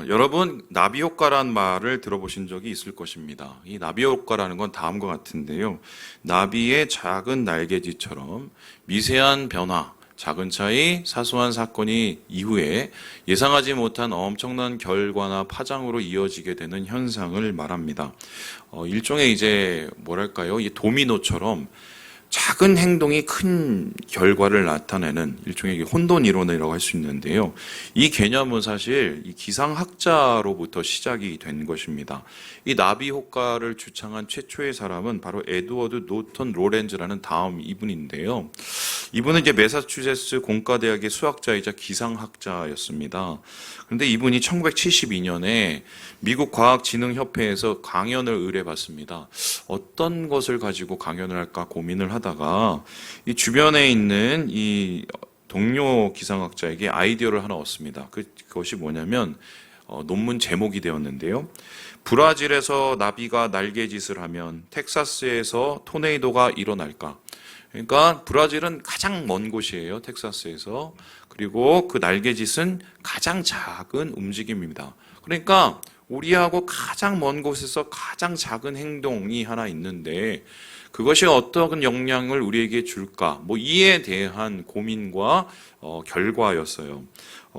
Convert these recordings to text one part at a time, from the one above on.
여러분, 나비 효과란 말을 들어보신 적이 있을 것입니다. 이 나비 효과라는 건 다음과 같은데요. 나비의 작은 날개짓처럼 미세한 변화, 작은 차이, 사소한 사건이 이후에 예상하지 못한 엄청난 결과나 파장으로 이어지게 되는 현상을 말합니다. 일종의 뭐랄까요? 이 도미노처럼 작은 행동이 큰 결과를 나타내는 일종의 혼돈 이론이라고 할 수 있는데요. 이 개념은 사실 이 기상학자로부터 시작이 된 것입니다. 이 나비 효과를 주창한 최초의 사람은 바로 에드워드 노턴 로렌즈라는 다음 이분인데요. 이분은 매사추세츠 공과대학의 수학자이자 기상학자였습니다. 그런데 이분이 1972년에 미국 과학진흥협회에서 강연을 의뢰받습니다. 어떤 것을 가지고 강연을 할까 고민을 하다가 이 주변에 있는 이 동료 기상학자에게 아이디어를 하나 얻습니다. 그것이 뭐냐면 논문 제목이 되었는데요. 브라질에서 나비가 날개짓을 하면 텍사스에서 토네이도가 일어날까? 그러니까 브라질은 가장 먼 곳이에요. 텍사스에서. 그리고 그 날개짓은 가장 작은 움직임입니다. 그러니까 우리하고 가장 먼 곳에서 가장 작은 행동이 하나 있는데 그것이 어떤 영향을 우리에게 줄까? 이에 대한 고민과 결과였어요.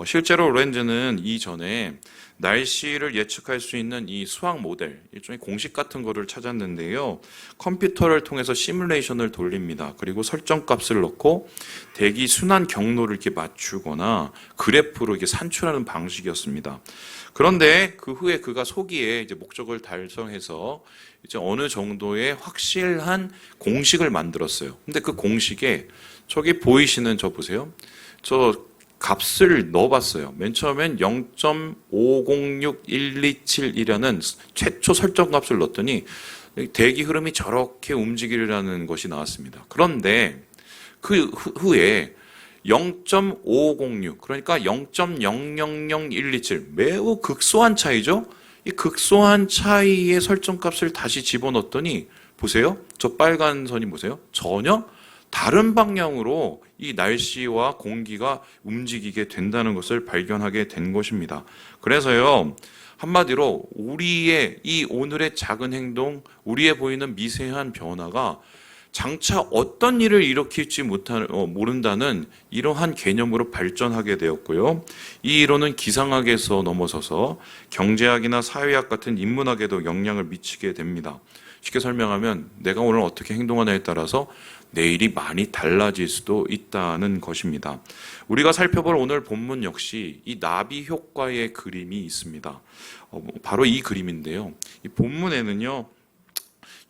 실제로 로렌즈는 이전에 날씨를 예측할 수 있는 이 수학 모델, 일종의 공식 같은 거를 찾았는데요. 컴퓨터를 통해서 시뮬레이션을 돌립니다. 그리고 설정값을 넣고 대기 순환 경로를 이렇게 맞추거나 그래프로 이렇게 산출하는 방식이었습니다. 그런데 그 후에 그가 소기에 목적을 달성해서 어느 정도의 확실한 공식을 만들었어요. 근데 그 공식에 저기 보이시는 저 보세요. 저 값을 넣어봤어요. 맨 처음엔 0.506127이라는 최초 설정 값을 넣었더니 대기 흐름이 저렇게 움직이려는 것이 나왔습니다. 그런데 그 후에 0.556 그러니까 0.000127 매우 극소한 차이죠. 이 극소한 차이의 설정값을 다시 집어넣었더니 보세요. 저 빨간 선이 보세요. 전혀 다른 방향으로 이 날씨와 공기가 움직이게 된다는 것을 발견하게 된 것입니다. 그래서요, 한마디로 우리의 이 오늘의 작은 행동, 우리의 보이는 미세한 변화가 장차 어떤 일을 일으킬지 모른다는 이러한 개념으로 발전하게 되었고요. 이 이론은 기상학에서 넘어서서 경제학이나 사회학 같은 인문학에도 영향을 미치게 됩니다. 쉽게 설명하면 내가 오늘 어떻게 행동하냐에 따라서 내일이 많이 달라질 수도 있다는 것입니다. 우리가 살펴볼 오늘 본문 역시 이 나비 효과의 그림이 있습니다. 바로 이 그림인데요. 이 본문에는요.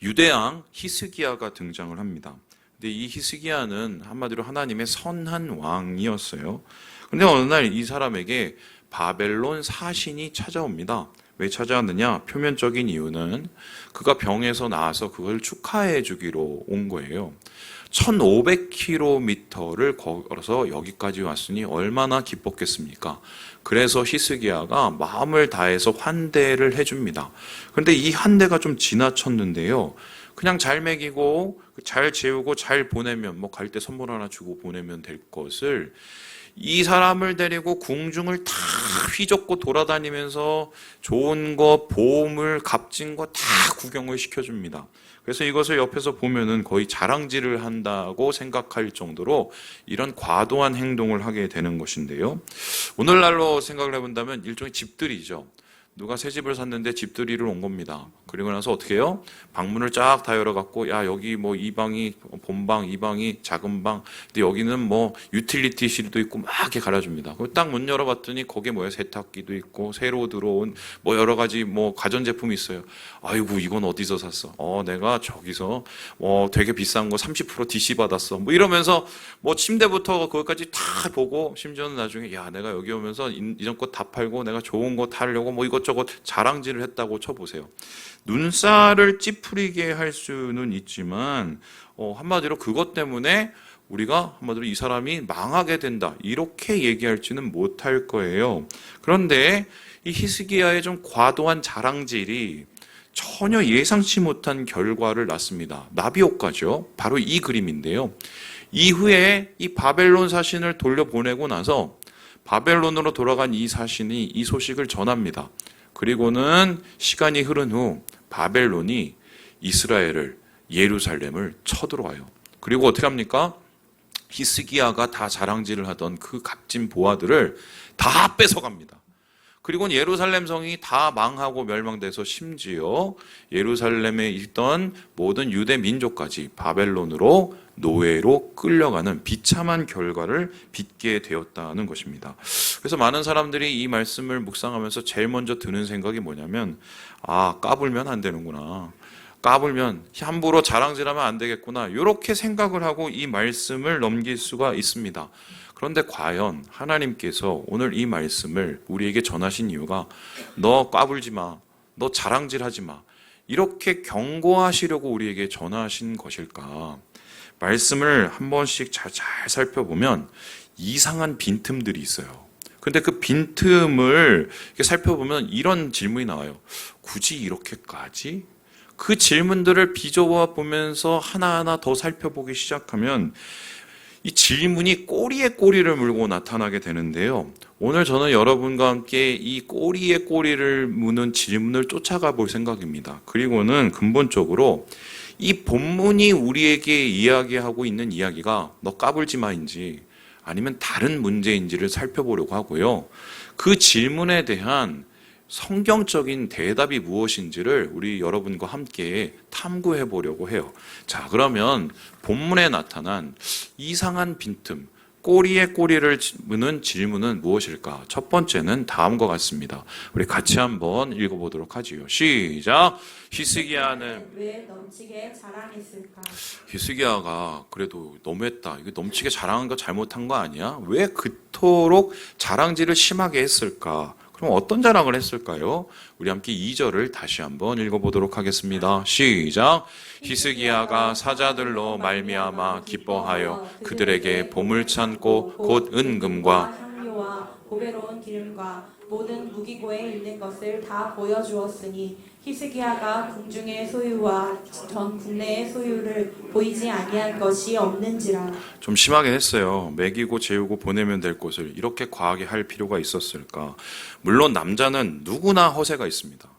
유대왕 히스기야가 등장을 합니다. 근데 이 히스기야는 한마디로 하나님의 선한 왕이었어요. 근데 어느 날 이 사람에게 바벨론 사신이 찾아옵니다. 왜 찾아왔느냐? 표면적인 이유는 그가 병에서 나아서 그걸 축하해 주기로 온 거예요. 1500km를 걸어서 여기까지 왔으니 얼마나 기뻤겠습니까? 그래서 히스기야가 마음을 다해서 환대를 해줍니다. 그런데 이 환대가 좀 지나쳤는데요. 그냥 잘 먹이고 잘 재우고 잘 보내면 갈 때 선물 하나 주고 보내면 될 것을 이 사람을 데리고 궁중을 다 휘젓고 돌아다니면서 좋은 거, 보물, 값진 거 다 구경을 시켜줍니다. 그래서 이것을 옆에서 보면은 거의 자랑질을 한다고 생각할 정도로 이런 과도한 행동을 하게 되는 것인데요. 오늘날로 생각을 해본다면 일종의 집들이죠. 누가 새 집을 샀는데 집들이를 온 겁니다. 그리고 나서 어떻게 해요? 방문을 쫙 다 열어갖고 야 여기 이 방이 본방, 이 방이 작은 방, 근데 여기는 유틸리티실도 있고 막 이렇게 갈아줍니다. 딱 문 열어봤더니 거기에 세탁기도 있고 새로 들어온 여러 가지 가전제품이 있어요. 아이고 이건 어디서 샀어? 내가 저기서 되게 비싼 거 30% DC 받았어. 이러면서 침대부터 그것까지 다 보고 심지어는 나중에 야 내가 여기 오면서 이전 거 다 팔고 내가 좋은 거 타려고 이것저것 자랑질을 했다고 쳐보세요. 눈살을 찌푸리게 할 수는 있지만 한마디로 그것 때문에 우리가 한마디로 이 사람이 망하게 된다 이렇게 얘기할지는 못할 거예요. 그런데 이 히스기야의 좀 과도한 자랑질이 전혀 예상치 못한 결과를 낳습니다. 나비 효과죠. 바로 이 그림인데요. 이후에 이 바벨론 사신을 돌려보내고 나서 바벨론으로 돌아간 이 사신이 이 소식을 전합니다. 그리고는 시간이 흐른 후 바벨론이 이스라엘을, 예루살렘을 쳐들어와요. 그리고 어떻게 합니까? 히스기야가 다 자랑질을 하던 그 값진 보화들을 다 뺏어갑니다. 그리고 예루살렘 성이 다 망하고 멸망돼서 심지어 예루살렘에 있던 모든 유대 민족까지 바벨론으로 노예로 끌려가는 비참한 결과를 빚게 되었다는 것입니다. 그래서 많은 사람들이 이 말씀을 묵상하면서 제일 먼저 드는 생각이 뭐냐면, 까불면 안 되는구나. 까불면 함부로 자랑질하면 안 되겠구나. 이렇게 생각을 하고 이 말씀을 넘길 수가 있습니다. 그런데 과연 하나님께서 오늘 이 말씀을 우리에게 전하신 이유가 너 까불지 마, 너 자랑질하지 마, 이렇게 경고하시려고 우리에게 전하신 것일까? 말씀을 한 번씩 잘 살펴보면 이상한 빈틈들이 있어요. 근데 그 빈틈을 살펴보면 이런 질문이 나와요. 굳이 이렇게까지? 그 질문들을 비좁아 보면서 하나하나 더 살펴보기 시작하면 이 질문이 꼬리에 꼬리를 물고 나타나게 되는데요. 오늘 저는 여러분과 함께 이 꼬리에 꼬리를 무는 질문을 쫓아가 볼 생각입니다. 그리고는 근본적으로 이 본문이 우리에게 이야기하고 있는 이야기가 너 까불지 마인지 아니면 다른 문제인지를 살펴보려고 하고요. 그 질문에 대한 성경적인 대답이 무엇인지를 우리 여러분과 함께 탐구해 보려고 해요. 자, 그러면 본문에 나타난 이상한 빈틈, 꼬리에 꼬리를 무는 질문은 무엇일까? 첫 번째는 다음과 같습니다. 우리 같이 한번 읽어보도록 하지요. 시작! 히스기야는 왜 넘치게 자랑했을까? 히스기야가 그래도 너무했다. 이거 넘치게 자랑한 거 잘못한 거 아니야? 왜 그토록 자랑질을 심하게 했을까? 그럼 어떤 자랑을 했을까요? 우리 함께 2절을 다시 한번 읽어보도록 하겠습니다. 시작! 히스기야가 사자들로 말미암아 기뻐하여 그들에게 보물찾고 곧 은금과 향료와 보배로운 기름과 모든 무기고에 있는 것을 다 보여주었으니 히스기야가 궁중의 소유와 전 국내의 소유를 보이지 아니한 것이 없는지라. 좀 심하게 했어요. 먹이고 재우고 보내면 될 곳을 이렇게 과하게 할 필요가 있었을까? 물론 남자는 누구나 허세가 있습니다.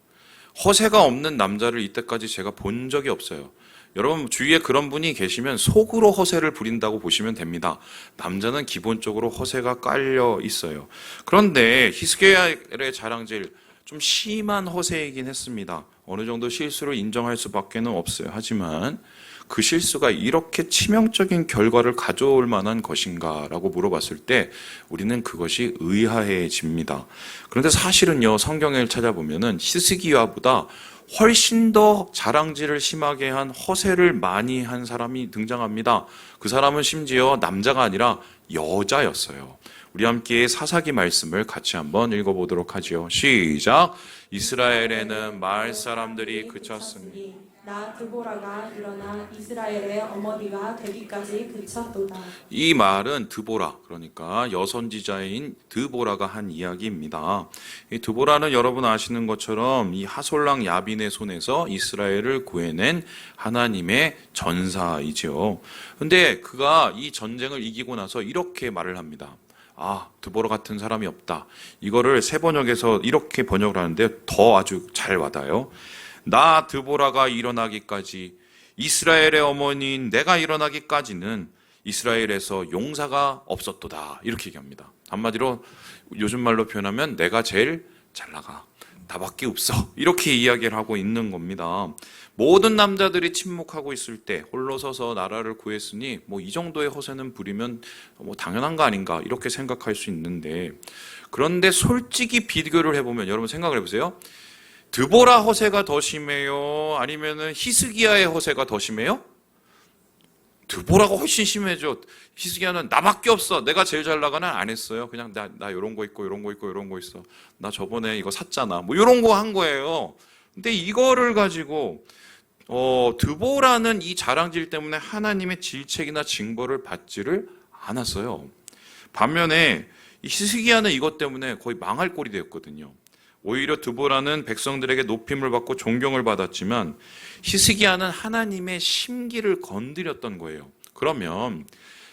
허세가 없는 남자를 이때까지 제가 본 적이 없어요. 여러분 주위에 그런 분이 계시면 속으로 허세를 부린다고 보시면 됩니다. 남자는 기본적으로 허세가 깔려 있어요. 그런데 히스기야의 자랑질 좀 심한 허세이긴 했습니다. 어느 정도 실수를 인정할 수밖에 없어요. 하지만 그 실수가 이렇게 치명적인 결과를 가져올 만한 것인가라고 물어봤을 때 우리는 그것이 의아해집니다. 그런데 사실은요, 성경을 찾아보면은 히스기야보다 훨씬 더 자랑질을 심하게 한 허세를 많이 한 사람이 등장합니다. 그 사람은 심지어 남자가 아니라 여자였어요. 우리 함께 사사기 말씀을 같이 한번 읽어보도록 하지요. 시작! 이스라엘에는 마을 사람들이 그쳤으니 나 드보라가 일어나 이스라엘의 어머니가 되기까지 그쳤도다. 이 말은 드보라, 그러니까 여선지자인 드보라가 한 이야기입니다. 이 드보라는 여러분 아시는 것처럼 이 하솔랑 야빈의 손에서 이스라엘을 구해낸 하나님의 전사이죠. 근데 그가 이 전쟁을 이기고 나서 이렇게 말을 합니다. 드보라 같은 사람이 없다. 이거를 새 번역에서 이렇게 번역을 하는데 더 아주 잘 와닿아요. 나 드보라가 일어나기까지, 이스라엘의 어머니인 내가 일어나기까지는 이스라엘에서 용사가 없었도다. 이렇게 얘기합니다. 한마디로 요즘 말로 표현하면 내가 제일 잘 나가. 나밖에 없어. 이렇게 이야기를 하고 있는 겁니다. 모든 남자들이 침묵하고 있을 때 홀로 서서 나라를 구했으니 이 정도의 허세는 부리면 당연한 거 아닌가 이렇게 생각할 수 있는데, 그런데 솔직히 비교를 해보면 여러분 생각을 해보세요. 드보라 허세가 더 심해요? 아니면은 히스기야의 허세가 더 심해요? 드보라가 훨씬 심해져. 히스기야는 나밖에 없어. 내가 제일 잘 나가는 안 했어요. 그냥 나 이런 거 있고 이런 거 있고 이런 거 있어. 나 저번에 이거 샀잖아. 이런 거 한 거예요. 근데 이거를 가지고 드보라는 이 자랑질 때문에 하나님의 질책이나 징벌을 받지를 않았어요. 반면에 히스기야는 이것 때문에 거의 망할 꼴이 되었거든요. 오히려 드보라는 백성들에게 높임을 받고 존경을 받았지만 히스기야는 하나님의 심기를 건드렸던 거예요. 그러면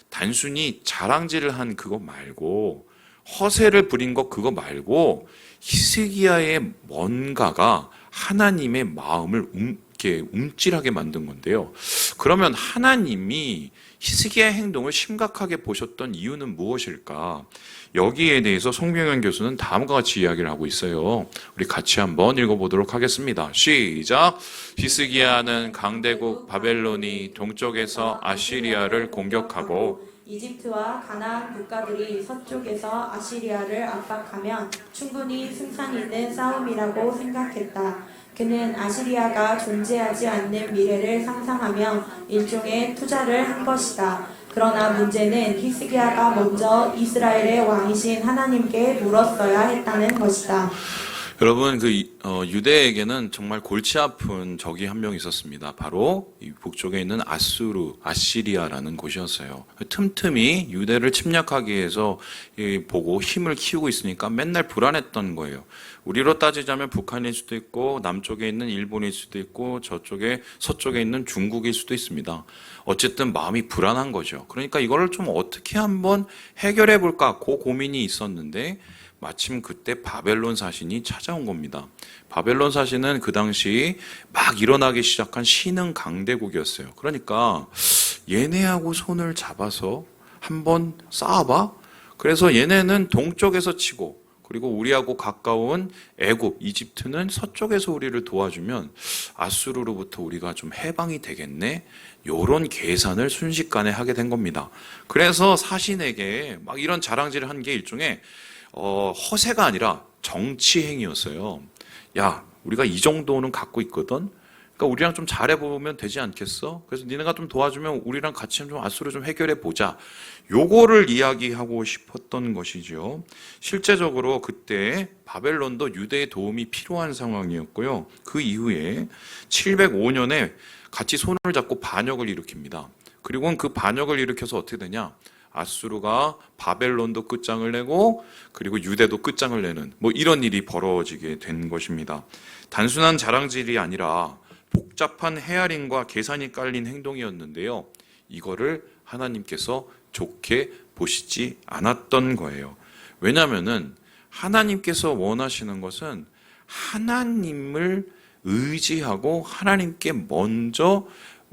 단순히 자랑질을 한 그거 말고 허세를 부린 거 그거 말고 히스기야의 뭔가가 하나님의 마음을 이렇게 움찔하게 만든 건데요. 그러면 하나님이 히스기야의 행동을 심각하게 보셨던 이유는 무엇일까? 여기에 대해서 송병현 교수는 다음과 같이 이야기를 하고 있어요. 우리 같이 한번 읽어보도록 하겠습니다. 시작! 히스기야는 강대국 바벨론이 동쪽에서 아시리아를 공격하고 이집트와 가나안 국가들이 서쪽에서 아시리아를 압박하면 충분히 승산 있는 싸움이라고 생각했다. 그는 아시리아가 존재하지 않는 미래를 상상하며 일종의 투자를 한 것이다. 그러나 문제는 히스기야가 먼저 이스라엘의 왕이신 하나님께 물었어야 했다는 것이다. 여러분, 유대에게는 정말 골치 아픈 적이 한 명 있었습니다. 바로 이 북쪽에 있는 아시리아라는 곳이었어요. 틈틈이 유대를 침략하기 위해서 보고 힘을 키우고 있으니까 맨날 불안했던 거예요. 우리로 따지자면 북한일 수도 있고 남쪽에 있는 일본일 수도 있고 저쪽에 서쪽에 있는 중국일 수도 있습니다. 어쨌든 마음이 불안한 거죠. 그러니까 이거를 좀 어떻게 한번 해결해 볼까 그 고민이 있었는데 마침 그때 바벨론 사신이 찾아온 겁니다. 바벨론 사신은 그 당시 막 일어나기 시작한 신흥 강대국이었어요. 그러니까 얘네하고 손을 잡아서 한번 싸워봐. 그래서 얘네는 동쪽에서 치고 그리고 우리하고 가까운 애굽, 이집트는 서쪽에서 우리를 도와주면 아수르로부터 우리가 좀 해방이 되겠네. 요런 계산을 순식간에 하게 된 겁니다. 그래서 사신에게 막 이런 자랑질을 한 게 일종의 허세가 아니라 정치 행위였어요. 야, 우리가 이 정도는 갖고 있거든. 그러니까 우리랑 좀 잘해보면 되지 않겠어? 그래서 니네가 좀 도와주면 우리랑 같이 좀 아수르 좀 해결해 보자. 요거를 이야기하고 싶었던 것이죠. 실제적으로 그때 바벨론도 유대의 도움이 필요한 상황이었고요. 그 이후에 705년에 같이 손을 잡고 반역을 일으킵니다. 그리고 그 반역을 일으켜서 어떻게 되냐? 아수르가 바벨론도 끝장을 내고 그리고 유대도 끝장을 내는 뭐 이런 일이 벌어지게 된 것입니다. 단순한 자랑질이 아니라 복잡한 헤아림과 계산이 깔린 행동이었는데요. 이거를 하나님께서 좋게 보시지 않았던 거예요. 왜냐하면은 하나님께서 원하시는 것은 하나님을 의지하고 하나님께 먼저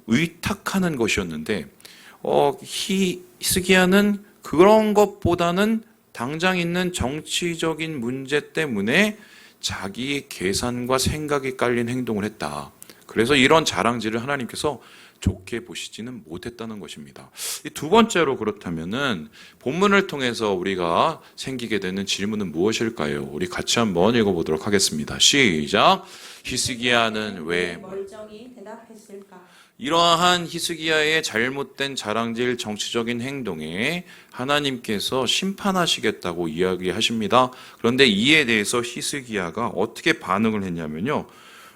의탁하는 것이었는데 히스기야는 그런 것보다는 당장 있는 정치적인 문제 때문에 자기의 계산과 생각이 깔린 행동을 했다. 그래서 이런 자랑질을 하나님께서 좋게 보시지는 못했다는 것입니다. 두 번째로 그렇다면은 본문을 통해서 우리가 생기게 되는 질문은 무엇일까요? 우리 같이 한번 읽어보도록 하겠습니다. 시작! 히스기야는 왜 멀쩡히 대답했을까? 이러한 히스기야의 잘못된 자랑질 정치적인 행동에 하나님께서 심판하시겠다고 이야기하십니다. 그런데 이에 대해서 히스기야가 어떻게 반응을 했냐면요.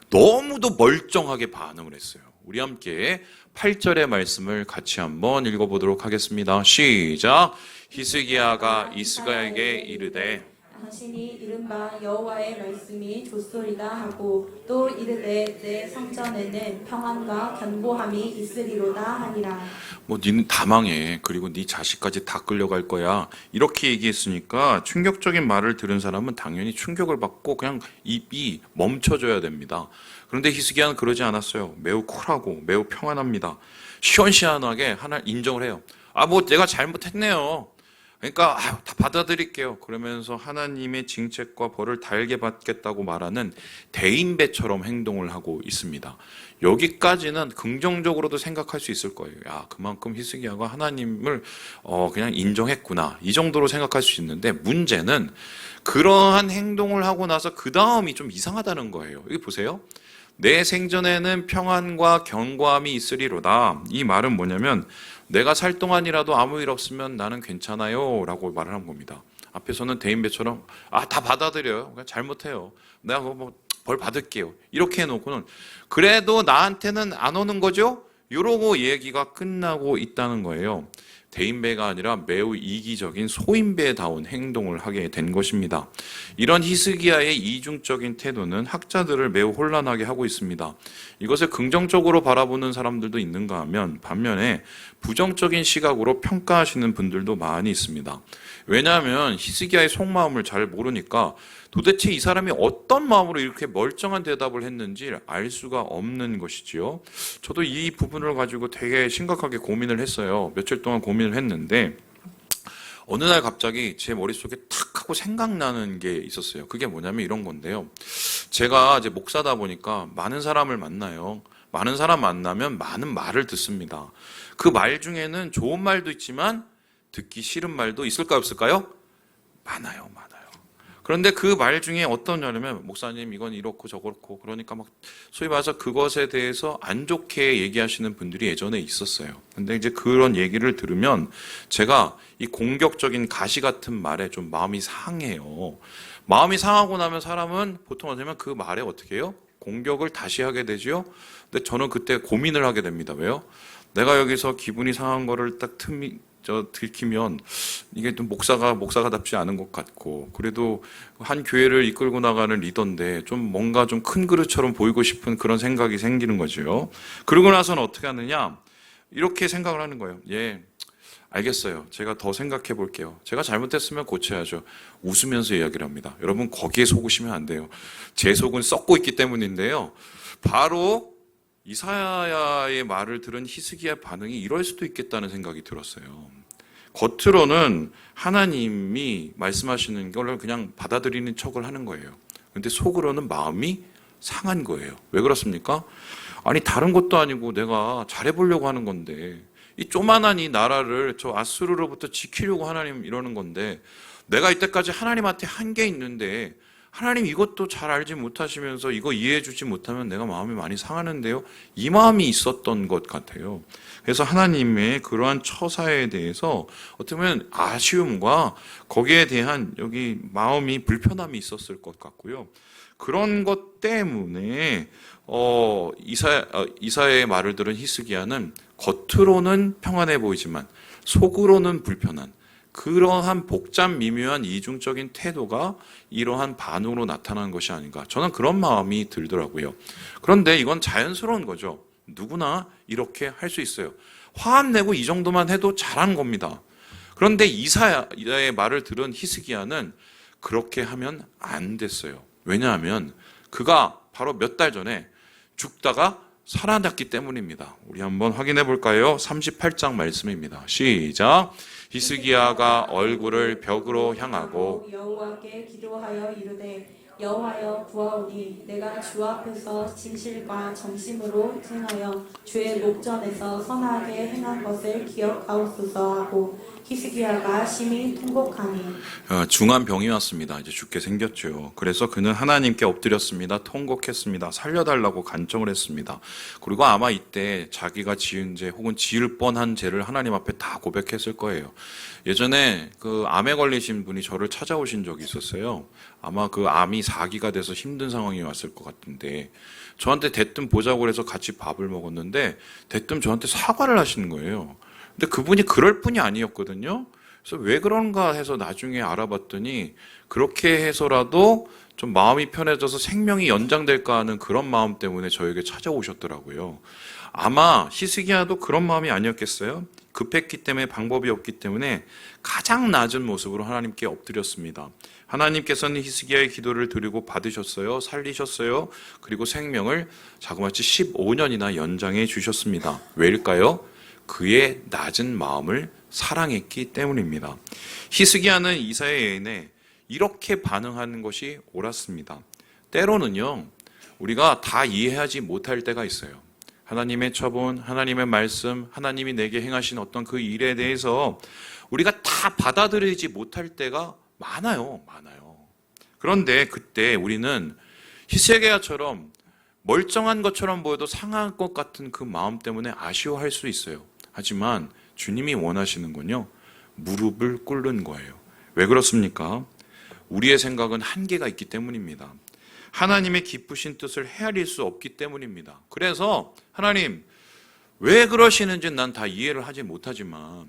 너무도 멀쩡하게 반응을 했어요. 우리 함께 8절의 말씀을 같이 한번 읽어보도록 하겠습니다. 시작! 히스기야가 이스가에게 이르되 당신이 이른바 여호와의 말씀이 좋소리다 하고 또 이르되 내 성전에는 평안과 견고함이 있으리로다 하니라. 뭐 니는 다 망해. 그리고 네 자식까지 다 끌려갈 거야. 이렇게 얘기했으니까 충격적인 말을 들은 사람은 당연히 충격을 받고 그냥 입이 멈춰져야 됩니다. 그런데 히스기야는 그러지 않았어요. 매우 쿨하고 매우 평안합니다. 시원시원하게 하나 인정을 해요. 뭐 내가 잘못했네요. 그러니까 다 받아들일게요. 그러면서 하나님의 징책과 벌을 달게 받겠다고 말하는 대인배처럼 행동을 하고 있습니다. 여기까지는 긍정적으로도 생각할 수 있을 거예요. 그만큼 히스기야가 하나님을 그냥 인정했구나. 이 정도로 생각할 수 있는데 문제는 그러한 행동을 하고 나서 그 다음이 좀 이상하다는 거예요. 여기 보세요. 내 생전에는 평안과 견고함이 있으리로다. 이 말은 뭐냐면 내가 살 동안이라도 아무 일 없으면 나는 괜찮아요 라고 말을 한 겁니다. 앞에서는 대인배처럼 다 받아들여요. 그냥 잘못해요. 내가 벌 받을게요. 이렇게 해놓고는 그래도 나한테는 안 오는 거죠? 이러고 얘기가 끝나고 있다는 거예요. 대인배가 아니라 매우 이기적인 소인배다운 행동을 하게 된 것입니다. 이런 히스기야의 이중적인 태도는 학자들을 매우 혼란하게 하고 있습니다. 이것을 긍정적으로 바라보는 사람들도 있는가 하면 반면에 부정적인 시각으로 평가하시는 분들도 많이 있습니다. 왜냐하면 히스기야의 속마음을 잘 모르니까 도대체 이 사람이 어떤 마음으로 이렇게 멀쩡한 대답을 했는지 알 수가 없는 것이지요. 저도 이 부분을 가지고 되게 심각하게 고민을 했어요. 며칠 동안 고민을 했는데 어느 날 갑자기 제 머릿속에 탁 하고 생각나는 게 있었어요. 그게 뭐냐면 이런 건데요. 제가 이제 목사다 보니까 많은 사람을 만나요. 많은 사람 만나면 많은 말을 듣습니다. 그 말 중에는 좋은 말도 있지만 듣기 싫은 말도 있을까요, 없을까요? 많아요. 그런데 그 말 중에 어떤 냐면 목사님 이건 이렇고 저렇고 그러니까 막 소위 말해서 그것에 대해서 안 좋게 얘기하시는 분들이 예전에 있었어요. 근데 이제 그런 얘기를 들으면 제가 이 공격적인 가시 같은 말에 좀 마음이 상해요. 마음이 상하고 나면 사람은 보통 어쩌면 그 말에 어떻게 해요? 공격을 다시 하게 되죠. 근데 저는 그때 고민을 하게 됩니다. 왜요? 내가 여기서 기분이 상한 거를 딱 들키면 이게 좀 목사가답지 않은 것 같고, 그래도 한 교회를 이끌고 나가는 리더인데 좀 뭔가 좀 큰 그릇처럼 보이고 싶은 그런 생각이 생기는 거죠. 그러고 나서는 어떻게 하느냐? 이렇게 생각을 하는 거예요. 예, 알겠어요. 제가 더 생각해 볼게요. 제가 잘못했으면 고쳐야죠. 웃으면서 이야기를 합니다. 여러분 거기에 속으시면 안 돼요. 제 속은 썩고 있기 때문인데요. 바로 이사야의 말을 들은 히스기야 반응이 이럴 수도 있겠다는 생각이 들었어요. 겉으로는 하나님이 말씀하시는 걸 그냥 받아들이는 척을 하는 거예요. 근데 속으로는 마음이 상한 거예요. 왜 그렇습니까? 아니 다른 것도 아니고 내가 잘해보려고 하는 건데 이 조만한 이 나라를 저 아수르로부터 지키려고 하나님 이러는 건데 내가 이때까지 하나님한테 한 게 있는데 하나님 이것도 잘 알지 못하시면서 이거 이해해 주지 못하면 내가 마음이 많이 상하는데요. 이 마음이 있었던 것 같아요. 그래서 하나님의 그러한 처사에 대해서 어떻게 보면 아쉬움과 거기에 대한 여기 마음이 불편함이 있었을 것 같고요. 그런 것 때문에 이사야의 말을 들은 히스기야는 겉으로는 평안해 보이지만 속으로는 불편한 그러한 복잡 미묘한 이중적인 태도가 이러한 반응으로 나타난 것이 아닌가. 저는 그런 마음이 들더라고요. 그런데 이건 자연스러운 거죠. 누구나 이렇게 할 수 있어요. 화 안 내고 이 정도만 해도 잘한 겁니다. 그런데 이사야의 말을 들은 히스기야는 그렇게 하면 안 됐어요. 왜냐하면 그가 바로 몇 달 전에 죽다가 살아났기 때문입니다. 우리 한번 확인해 볼까요? 38장 말씀입니다. 시작. 히스기야가 얼굴을 벽으로 향하고 여호와께 기도하여 이르되 여호와여 구하오니 내가 주 앞에서 진실과 정심으로 행하여 주의 목전에서 선하게 행한 것을 기억하옵소서 하고 히스기야가 심히 통곡하니 중한 병이 왔습니다. 이제 죽게 생겼죠. 그래서 그는 하나님께 엎드렸습니다. 통곡했습니다. 살려달라고 간청을 했습니다. 그리고 아마 이때 자기가 지은 죄 혹은 지을 뻔한 죄를 하나님 앞에 다 고백했을 거예요. 예전에 그 암에 걸리신 분이 저를 찾아오신 적이 있었어요. 아마 그 암이 4기가 돼서 힘든 상황이 왔을 것 같은데 저한테 대뜸 보자고 해서 같이 밥을 먹었는데 대뜸 저한테 사과를 하시는 거예요. 근데 그분이 그럴 뿐이 아니었거든요. 그래서 왜 그런가 해서 나중에 알아봤더니 그렇게 해서라도 좀 마음이 편해져서 생명이 연장될까 하는 그런 마음 때문에 저에게 찾아오셨더라고요. 아마 히스기야도 그런 마음이 아니었겠어요? 급했기 때문에 방법이 없기 때문에 가장 낮은 모습으로 하나님께 엎드렸습니다. 하나님께서는 히스기야의 기도를 드리고 받으셨어요. 살리셨어요. 그리고 생명을 자그마치 15년이나 연장해 주셨습니다. 왜일까요? 그의 낮은 마음을 사랑했기 때문입니다. 히스기야는 이사야의 예언에 이렇게 반응하는 것이 옳았습니다. 때로는요, 우리가 다 이해하지 못할 때가 있어요. 하나님의 처분, 하나님의 말씀, 하나님이 내게 행하신 어떤 그 일에 대해서 우리가 다 받아들이지 못할 때가 많아요. 그런데 그때 우리는 히스기야처럼 멀쩡한 것처럼 보여도 상한 것 같은 그 마음 때문에 아쉬워할 수 있어요. 하지만 주님이 원하시는 건요, 무릎을 꿇는 거예요. 왜 그렇습니까? 우리의 생각은 한계가 있기 때문입니다. 하나님의 기쁘신 뜻을 헤아릴 수 없기 때문입니다. 그래서 하나님 왜 그러시는지 난 다 이해를 하지 못하지만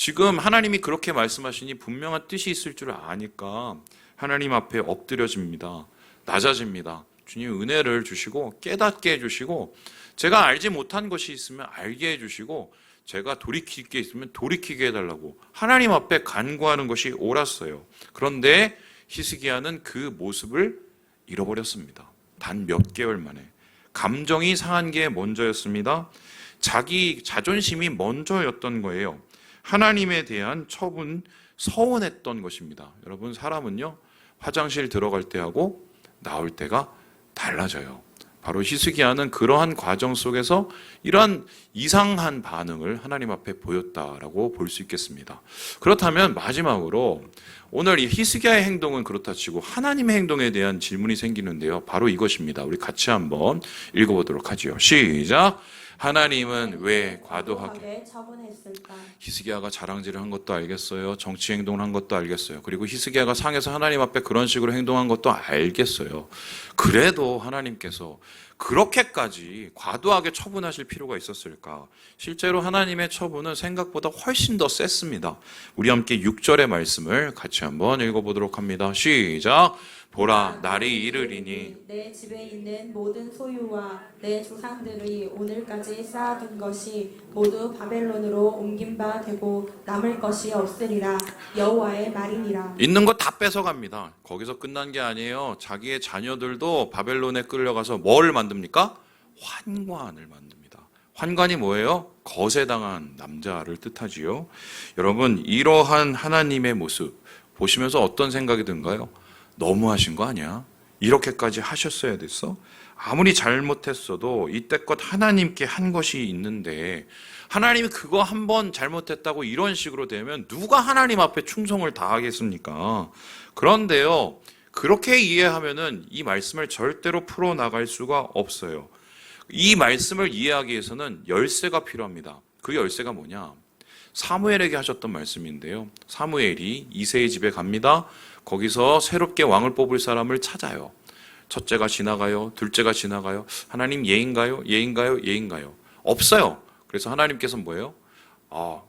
지금 하나님이 그렇게 말씀하시니 분명한 뜻이 있을 줄 아니까 하나님 앞에 엎드려집니다. 낮아집니다. 주님 은혜를 주시고 깨닫게 해주시고 제가 알지 못한 것이 있으면 알게 해주시고 제가 돌이킬 게 있으면 돌이키게 해달라고 하나님 앞에 간구하는 것이 옳았어요. 그런데 히스기야는 그 모습을 잃어버렸습니다. 단 몇 개월 만에. 감정이 상한 게 먼저였습니다. 자기 자존심이 먼저였던 거예요. 하나님에 대한 처분, 서운했던 것입니다. 여러분, 사람은요, 화장실 들어갈 때하고 나올 때가 달라져요. 바로 히스기야는 그러한 과정 속에서 이러한 이상한 반응을 하나님 앞에 보였다라고 볼 수 있겠습니다. 그렇다면 마지막으로 오늘 이 히스기야의 행동은 그렇다 치고 하나님의 행동에 대한 질문이 생기는데요. 바로 이것입니다. 우리 같이 한번 읽어보도록 하죠. 시작! 하나님은 왜 과도하게 처분했을까? 히스기야가 자랑질을 한 것도 알겠어요. 정치 행동을 한 것도 알겠어요. 그리고 히스기야가 상에서 하나님 앞에 그런 식으로 행동한 것도 알겠어요. 그래도 하나님께서 그렇게까지 과도하게 처분하실 필요가 있었을까? 실제로 하나님의 처분은 생각보다 훨씬 더 셌습니다. 우리 함께 6절의 말씀을 같이 한번 읽어보도록 합니다. 시작! 보라, 날이 이르리니 내 집에 있는 모든 소유와 내 조상들이 오늘까지 쌓아둔 것이 모두 바벨론으로 옮긴 바 되고 남을 것이 없으리라. 여호와의 말이니라. 있는 거 다 뺏어갑니다. 거기서 끝난 게 아니에요. 자기의 자녀들도 바벨론에 끌려가서 뭘 만듭니까? 환관을 만듭니다. 환관이 뭐예요? 거세당한 남자를 뜻하지요. 여러분, 이러한 하나님의 모습 보시면서 어떤 생각이 든가요? 너무하신 거 아니야? 이렇게까지 하셨어야 됐어? 아무리 잘못했어도 이때껏 하나님께 한 것이 있는데 하나님이 그거 한번 잘못했다고 이런 식으로 되면 누가 하나님 앞에 충성을 다하겠습니까? 그런데요, 그렇게 이해하면은 이 말씀을 절대로 풀어나갈 수가 없어요. 이 말씀을 이해하기 위해서는 열쇠가 필요합니다. 그 열쇠가 뭐냐? 사무엘에게 하셨던 말씀인데요. 사무엘이 이새의 집에 갑니다. 거기서 새롭게 왕을 뽑을 사람을 찾아요. 첫째가 지나가요. 둘째가 지나가요. 하나님 예인가요? 예인가요? 예인가요? 없어요. 그래서 하나님께서 뭐예요?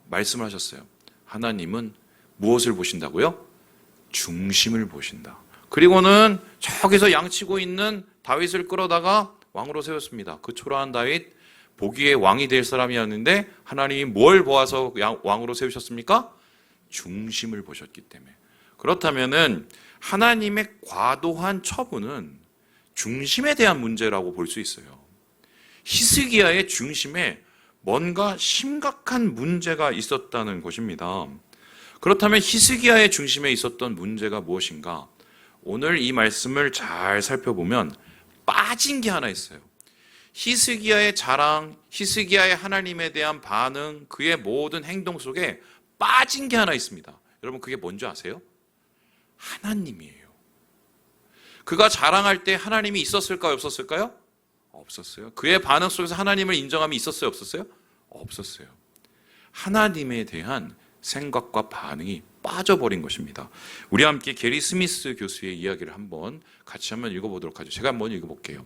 말씀을 하셨어요. 하나님은 무엇을 보신다고요? 중심을 보신다. 그리고는 저기서 양치고 있는 다윗을 끌어다가 왕으로 세웠습니다. 그 초라한 다윗, 보기에 왕이 될 사람이었는데 하나님이 뭘 보아서 왕으로 세우셨습니까? 중심을 보셨기 때문에. 그렇다면은 하나님의 과도한 처분은 중심에 대한 문제라고 볼 수 있어요. 히스기야의 중심에 뭔가 심각한 문제가 있었다는 것입니다. 그렇다면 히스기야의 중심에 있었던 문제가 무엇인가? 오늘 이 말씀을 잘 살펴보면 빠진 게 하나 있어요. 히스기야의 자랑, 히스기야의 하나님에 대한 반응, 그의 모든 행동 속에 빠진 게 하나 있습니다. 여러분, 그게 뭔지 아세요? 하나님이에요. 그가 자랑할 때 하나님이 있었을까요? 없었을까요? 없었어요. 그의 반응 속에서 하나님을 인정함이 있었어요? 없었어요? 없었어요. 하나님에 대한 생각과 반응이 빠져버린 것입니다. 우리 함께 게리 스미스 교수의 이야기를 같이 한번 읽어보도록 하죠. 제가 한번 읽어볼게요.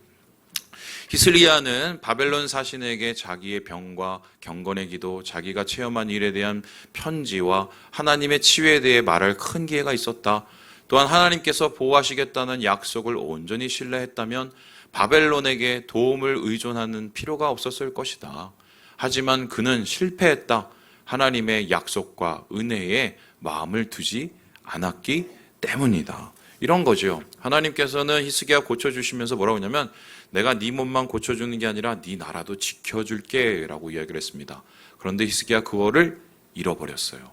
히스기야는 바벨론 사신에게 자기의 병과 경건의 기도, 자기가 체험한 일에 대한 편지와 하나님의 치유에 대해 말할 큰 기회가 있었다. 또한 하나님께서 보호하시겠다는 약속을 온전히 신뢰했다면 바벨론에게 도움을 의존하는 필요가 없었을 것이다. 하지만 그는 실패했다. 하나님의 약속과 은혜에 마음을 두지 않았기 때문이다. 이런 거죠. 하나님께서는 히스기야 고쳐주시면서 뭐라고 하냐면 내가 네 몸만 고쳐주는 게 아니라 네 나라도 지켜줄게 라고 이야기를 했습니다. 그런데 히스기야 그거를 잃어버렸어요.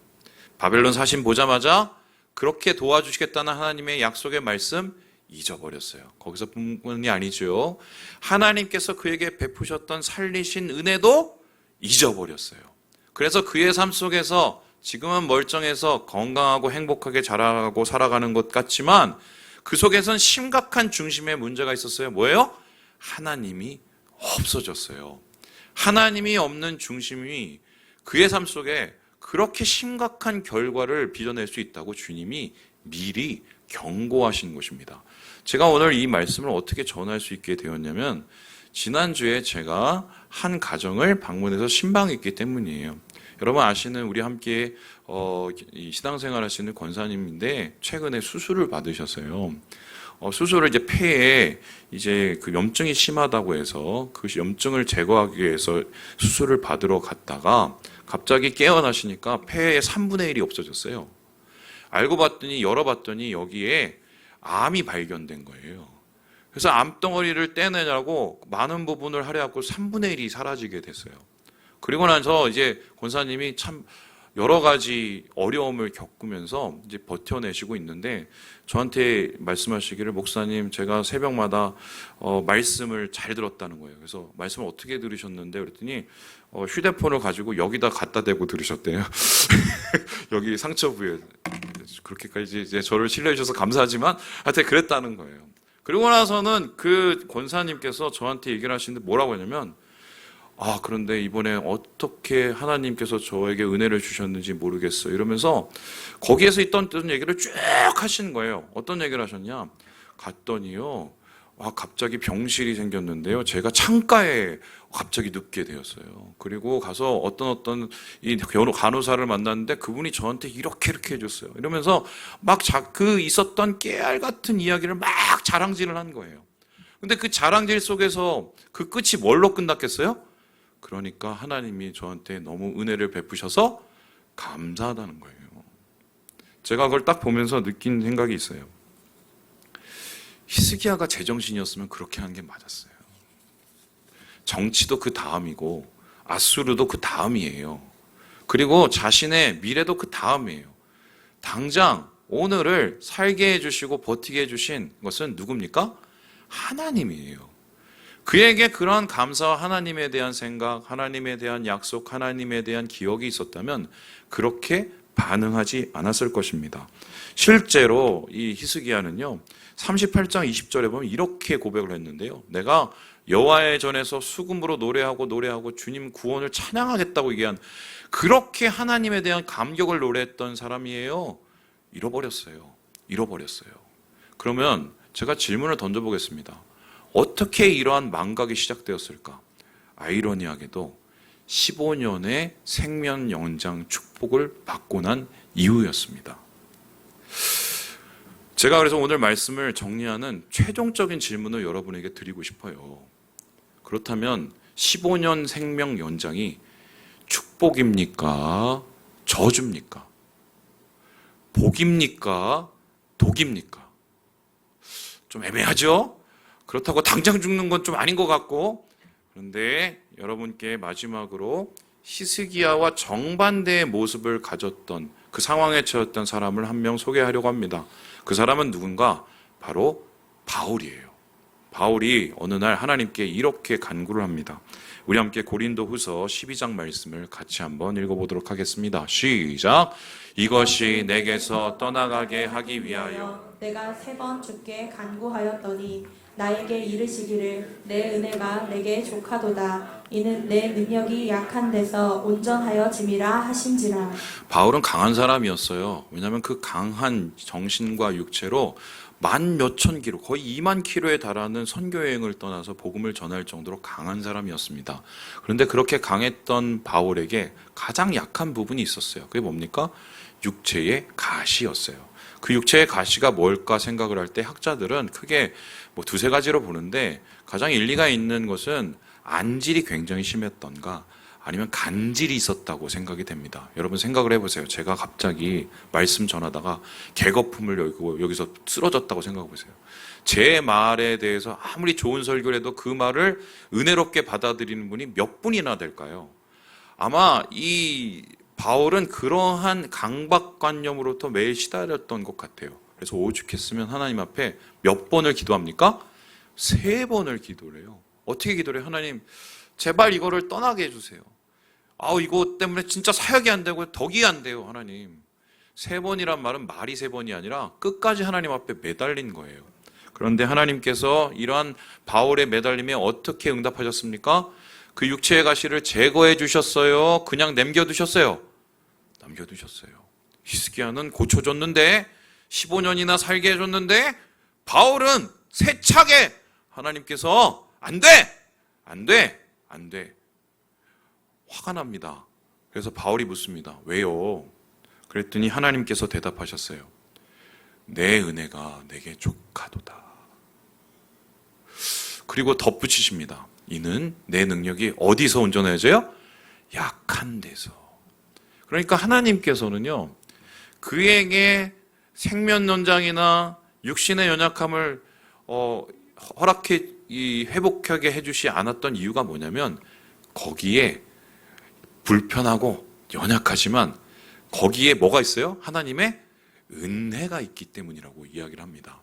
바벨론 사신 보자마자 그렇게 도와주시겠다는 하나님의 약속의 말씀 잊어버렸어요. 거기서 뿐이 아니죠. 하나님께서 그에게 베푸셨던 살리신 은혜도 잊어버렸어요. 그래서 그의 삶 속에서 지금은 멀쩡해서 건강하고 행복하게 자라고 살아가는 것 같지만 그 속에선 심각한 중심의 문제가 있었어요. 뭐예요? 하나님이 없어졌어요. 하나님이 없는 중심이 그의 삶 속에 그렇게 심각한 결과를 빚어낼 수 있다고 주님이 미리 경고하신 것입니다. 제가 오늘 이 말씀을 어떻게 전할 수 있게 되었냐면 지난주에 제가 한 가정을 방문해서 신방했기 때문이에요. 여러분 아시는 우리 함께 이 신앙생활 하시는 권사님인데 최근에 수술을 받으셨어요. 수술을 이제 폐에 이제 그 염증이 심하다고 해서 그 염증을 제거하기 위해서 수술을 받으러 갔다가 갑자기 깨어나시니까 폐의 3분의 1이 없어졌어요. 알고 봤더니 열어봤더니 여기에 암이 발견된 거예요. 그래서 암덩어리를 떼내냐고 많은 부분을 하려고 3분의 1이 사라지게 됐어요. 그리고 나서 이제 권사님이 참 여러 가지 어려움을 겪으면서 이제 버텨내시고 있는데 저한테 말씀하시기를 목사님 제가 새벽마다 말씀을 잘 들었다는 거예요. 그래서 말씀을 어떻게 들으셨는데 그랬더니 휴대폰을 가지고 여기다 갖다 대고 들으셨대요. 여기 상처 부위에 그렇게까지 이제 저를 신뢰해 주셔서 감사하지만 하여튼 그랬다는 거예요. 그리고 나서는 그 권사님께서 저한테 얘기를 하시는데 뭐라고 하냐면 그런데 이번에 어떻게 하나님께서 저에게 은혜를 주셨는지 모르겠어 이러면서 거기에서 있던 얘기를 쭉 하시는 거예요. 어떤 얘기를 하셨냐? 갔더니요. 갑자기 병실이 생겼는데요. 제가 창가에 갑자기 눕게 되었어요. 그리고 가서 어떤 이 간호사를 만났는데 그분이 저한테 이렇게 해줬어요. 이러면서 막 그 있었던 깨알 같은 이야기를 막 자랑질을 한 거예요. 근데 그 자랑질 속에서 그 끝이 뭘로 끝났겠어요? 그러니까 하나님이 저한테 너무 은혜를 베푸셔서 감사하다는 거예요. 제가 그걸 딱 보면서 느낀 생각이 있어요. 히스기야가 제정신이었으면 그렇게 한 게 맞았어요. 정치도 그 다음이고 아수르도 그 다음이에요. 그리고 자신의 미래도 그 다음이에요. 당장 오늘을 살게 해주시고 버티게 해주신 것은 누굽니까? 하나님이에요. 그에게 그런 감사와 하나님에 대한 생각, 하나님에 대한 약속, 하나님에 대한 기억이 있었다면 그렇게 반응하지 않았을 것입니다. 실제로 이 히스기야는요 38장 20절에 보면 이렇게 고백을 했는데요. 내가 여호와의 전에서 수금으로 노래하고 주님 구원을 찬양하겠다고 얘기한 그렇게 하나님에 대한 감격을 노래했던 사람이에요. 잃어버렸어요. 그러면 제가 질문을 던져보겠습니다. 어떻게 이러한 망각이 시작되었을까? 아이러니하게도 15년의 생명 연장 축복을 받고 난 이후였습니다. 제가 그래서 오늘 말씀을 정리하는 최종적인 질문을 여러분에게 드리고 싶어요. 그렇다면 15년 생명 연장이 축복입니까? 저주입니까? 복입니까? 독입니까? 좀 애매하죠? 그렇다고 당장 죽는 건 좀 아닌 것 같고, 그런데 여러분께 마지막으로 히스기야와 정반대의 모습을 가졌던 그 상황에 처했던 사람을 한 명 소개하려고 합니다. 그 사람은 누군가? 바로 바울이에요. 바울이 어느 날 하나님께 이렇게 간구를 합니다. 우리 함께 고린도후서 12장 말씀을 같이 한번 읽어보도록 하겠습니다. 시작! 이것이 내게서 떠나가게 하기 위하여 내가 3번 주께 간구하였더니 나에게 이르시기를 내 은혜가 내게 족하도다. 이는 내 능력이 약한 데서 온전하여 짐이라 하신지라. 바울은 강한 사람이었어요. 왜냐하면 그 강한 정신과 육체로 10,000몇 킬로, 거의 2만 킬로에 달하는 선교 여행을 떠나서 복음을 전할 정도로 강한 사람이었습니다. 그런데 그렇게 강했던 바울에게 가장 약한 부분이 있었어요. 그게 뭡니까? 육체의 가시였어요. 그 육체의 가시가 뭘까 생각을 할 때 학자들은 크게 뭐 2-3가지로 보는데 가장 일리가 있는 것은 안질이 굉장히 심했던가 아니면 간질이 있었다고 생각이 됩니다. 여러분 생각을 해보세요. 제가 갑자기 말씀 전하다가 개거품을 여기서 쓰러졌다고 생각해 보세요. 제 말에 대해서 아무리 좋은 설교를 해도 그 말을 은혜롭게 받아들이는 분이 몇 분이나 될까요? 아마 이 바울은 그러한 강박관념으로부터 매일 시달렸던 것 같아요. 그래서 오죽했으면 하나님 앞에 몇 번을 기도합니까? 3번을 기도를 해요. 어떻게 기도를 해요? 하나님 제발 이거를 떠나게 해주세요. 이거 때문에 진짜 사역이 안 되고 덕이 안 돼요. 하나님 3번이란 말은 말이 3번이 아니라 끝까지 하나님 앞에 매달린 거예요. 그런데 하나님께서 이러한 바울의 매달림에 어떻게 응답하셨습니까? 그 육체의 가시를 제거해 주셨어요? 그냥 남겨두셨어요? 남겨두셨어요. 히스기야는 고쳐줬는데 15년이나 살게 해줬는데 바울은 세차게 하나님께서 안 돼! 화가 납니다. 그래서 바울이 묻습니다. 왜요? 그랬더니 하나님께서 대답하셨어요. 내 은혜가 내게 족하도다. 그리고 덧붙이십니다. 이는 내 능력이 어디서 온전해져요? 약한 데서. 그러니까 하나님께서는요, 그에게 생면연장이나 육신의 연약함을 허락해 회복하게 해주지 않았던 이유가 뭐냐면 거기에 불편하고 연약하지만 거기에 뭐가 있어요? 하나님의 은혜가 있기 때문이라고 이야기를 합니다.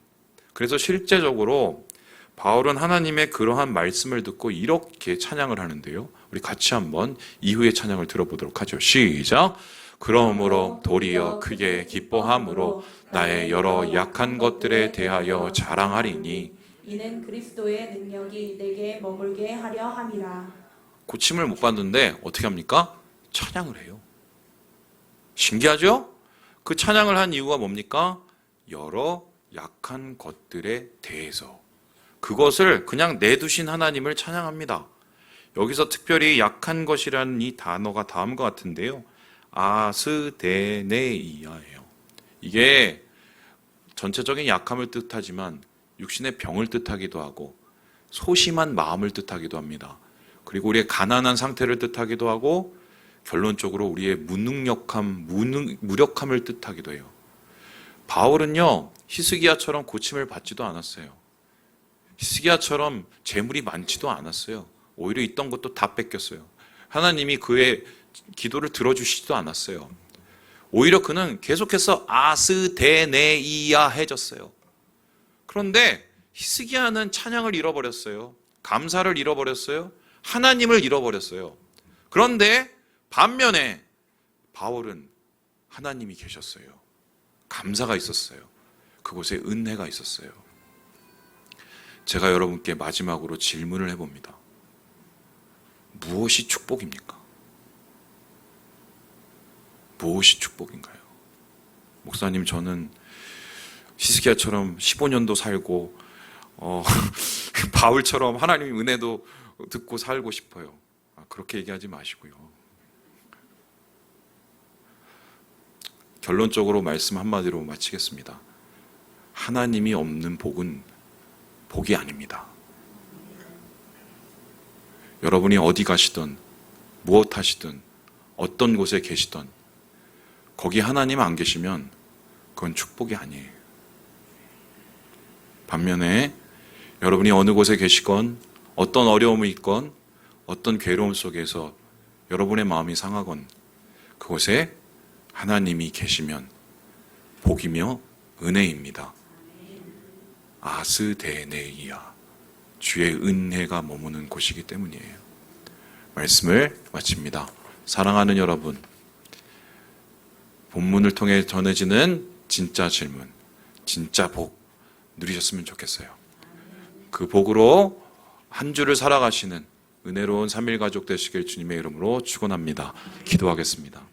그래서 실제적으로 바울은 하나님의 그러한 말씀을 듣고 이렇게 찬양을 하는데요. 우리 같이 한번 이후의 찬양을 들어보도록 하죠. 시작! 그러므로 도리어 크게 기뻐함으로 나의 여러 약한 것들에 대하여 자랑하리니 이는 그리스도의 능력이 내게 머물게 하려 함이라. 고침을 못 받는데 어떻게 합니까? 찬양을 해요. 신기하죠? 그 찬양을 한 이유가 뭡니까? 여러 약한 것들에 대해서. 그것을 그냥 내두신 하나님을 찬양합니다. 여기서 특별히 약한 것이라는 이 단어가 다음과 같은데요. 아스데네이아예요. 이게 전체적인 약함을 뜻하지만 육신의 병을 뜻하기도 하고 소심한 마음을 뜻하기도 합니다. 그리고 우리의 가난한 상태를 뜻하기도 하고 결론적으로 우리의 무능력함, 무력함을 뜻하기도 해요. 바울은요, 히스기야처럼 고침을 받지도 않았어요. 히스기야처럼 재물이 많지도 않았어요. 오히려 있던 것도 다 뺏겼어요. 하나님이 그의 기도를 들어주시지도 않았어요. 오히려 그는 계속해서 아스데네이아해졌어요. 그런데 히스기야는 찬양을 잃어버렸어요. 감사를 잃어버렸어요. 하나님을 잃어버렸어요. 그런데 반면에 바울은 하나님이 계셨어요. 감사가 있었어요. 그곳에 은혜가 있었어요. 제가 여러분께 마지막으로 질문을 해봅니다. 무엇이 축복입니까? 무엇이 축복인가요? 목사님, 저는 히스기야처럼 15년도 살고 바울처럼 하나님의 은혜도 듣고 살고 싶어요. 그렇게 얘기하지 마시고요. 결론적으로 말씀 한마디로 마치겠습니다. 하나님이 없는 복은 복이 아닙니다. 여러분이 어디 가시든 무엇 하시든 어떤 곳에 계시든 거기 하나님 안 계시면 그건 축복이 아니에요. 반면에 여러분이 어느 곳에 계시건 어떤 어려움이 있건 어떤 괴로움 속에서 여러분의 마음이 상하건 그곳에 하나님이 계시면 복이며 은혜입니다. 아스데네이아, 주의 은혜가 머무는 곳이기 때문이에요. 말씀을 마칩니다. 사랑하는 여러분, 본문을 통해 전해지는 진짜 질문, 진짜 복 누리셨으면 좋겠어요. 그 복으로 한 주를 살아가시는 은혜로운 3일 가족 되시길 주님의 이름으로 축원합니다. 기도하겠습니다.